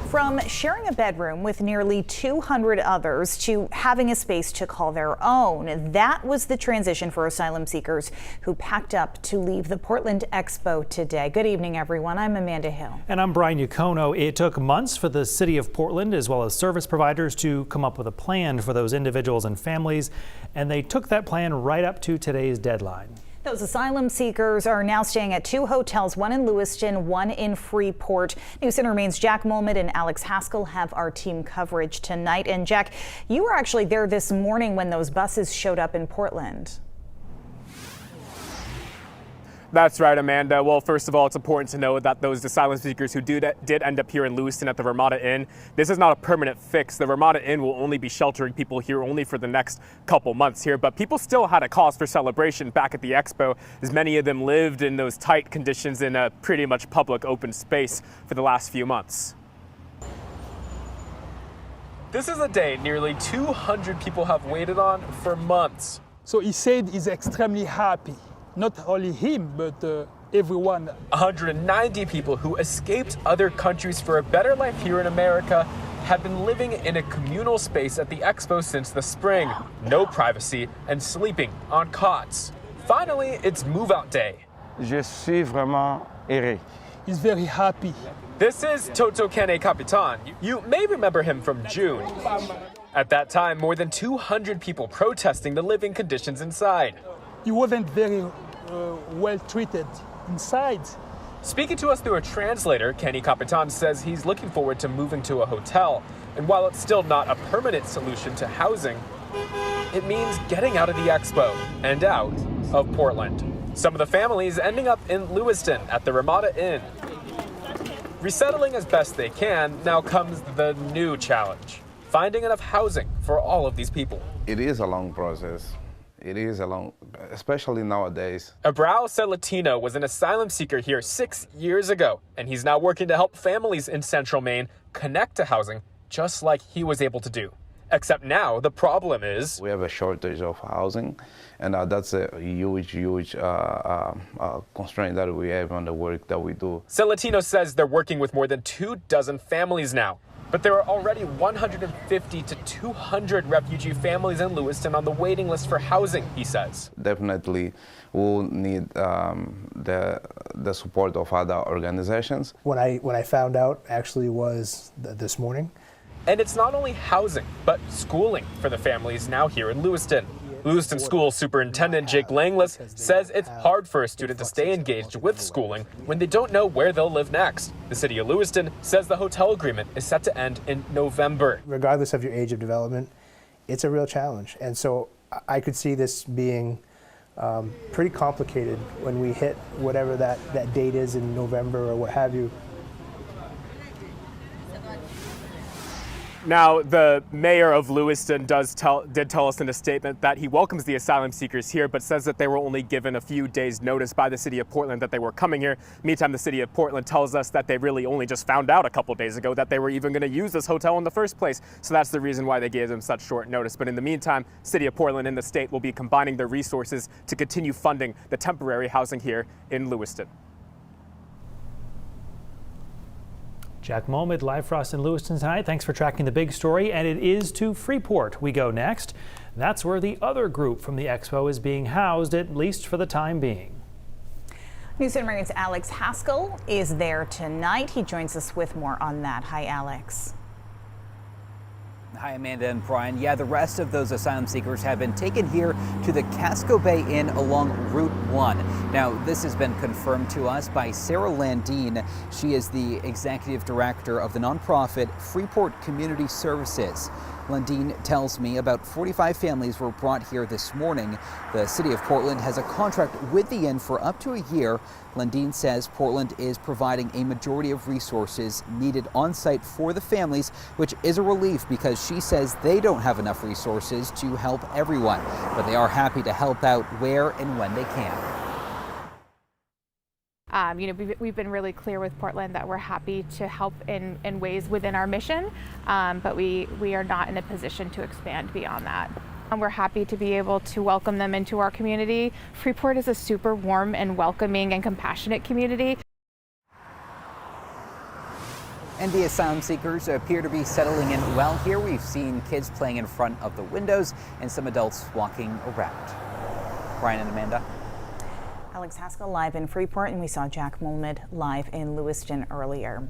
From sharing a bedroom with nearly 200 others to having a space to call their own, that was the transition for asylum seekers who packed up to leave the Portland Expo today. Good evening, everyone. I'm Amanda Hill. And I'm Brian Yacono. It took months for the city of Portland, as well as service providers, to come up with a plan for those individuals and families, and they took that plan right up to today's deadline. Those asylum seekers are now staying at 2 hotels, one in Lewiston, one in Freeport. News Center Maine's Jack Mulmid and Alex Haskell have our team coverage tonight. And Jack, you were actually there this morning when those buses showed up in Portland. That's right, Amanda. Well, first of all, it's important to know that those asylum seekers who did end up here in Lewiston at the Ramada Inn, this is not a permanent fix. The Ramada Inn will only be sheltering people here only for the next couple months here, but people still had a cause for celebration back at the Expo, as many of them lived in those tight conditions in a pretty much public open space for the last few months. This is a day nearly 200 people have waited on for months. So he said he's extremely happy. Not only him, but everyone. 190 people who escaped other countries for a better life here in America have been living in a communal space at the Expo since the spring. No privacy and sleeping on cots. Finally, it's move-out day. Je suis vraiment heureux. He's very happy. This is Toto Kene Capitan. You may remember him from June. At that time, more than 200 people protesting the living conditions inside. He wasn't very well treated inside. Speaking to us through a translator, Kenny Capitan says he's looking forward to moving to a hotel. And while it's still not a permanent solution to housing, it means getting out of the Expo and out of Portland. Some of the families ending up in Lewiston at the Ramada Inn. Resettling as best they can, now comes the new challenge: finding enough housing for all of these people. It is a long process. It is a long, especially nowadays. Abrao Celatino was an asylum seeker here 6 years ago, and he's now working to help families in central Maine connect to housing just like he was able to do. Except now the problem is we have a shortage of housing, and that's a huge constraint that we have on the work that we do. Celatino says they're working with more than 24 families now. But there are already 150 to 200 refugee families in Lewiston on the waiting list for housing, he says. Definitely we'll need the support of other organizations. When I found out actually was this morning. And it's not only housing, but schooling for the families now here in Lewiston. Lewiston School Superintendent Jake Langlis says it's hard for a student to stay engaged with schooling when they don't know where they'll live next. The city of Lewiston says the hotel agreement is set to end in November. Regardless of your age of development, it's a real challenge. And so I could see this being pretty complicated when we hit whatever that date is in November or what have you. Now, the mayor of Lewiston did tell us in a statement that he welcomes the asylum seekers here, but says that they were only given a few days' notice by the city of Portland that they were coming here. Meantime, the city of Portland tells us that they really only just found out a couple days ago that they were even going to use this hotel in the first place. So that's the reason why they gave them such short notice. But in the meantime, city of Portland and the state will be combining their resources to continue funding the temporary housing here in Lewiston. Jack Mulmid live for us in Lewiston tonight. Thanks for tracking the big story. And it is to Freeport we go next. That's where the other group from the Expo is being housed, at least for the time being. News Center Marine's Alex Haskell is there tonight. He joins us with more on that. Hi, Alex. Hi, Amanda and Brian. Yeah, the rest of those asylum seekers have been taken here to the Casco Bay Inn along Route 1. Now, this has been confirmed to us by Sarah Landine. She is the executive director of the nonprofit Freeport Community Services. Landine tells me about 45 families were brought here this morning. The city of Portland has a contract with the inn for up to a year. Landine says Portland is providing a majority of resources needed on site for the families, which is a relief because she says they don't have enough resources to help everyone, but they are happy to help out where and when they can. We've been really clear with Portland that we're happy to help in ways within our mission, but we are not in a position to expand beyond that. And we're happy to be able to welcome them into our community. Freeport is a super warm and welcoming and compassionate community. And the asylum seekers appear to be settling in well here. We've seen kids playing in front of the windows and some adults walking around. Brian and Amanda. Alex Haskell live in Freeport, and we saw Jack Molmid live in Lewiston earlier.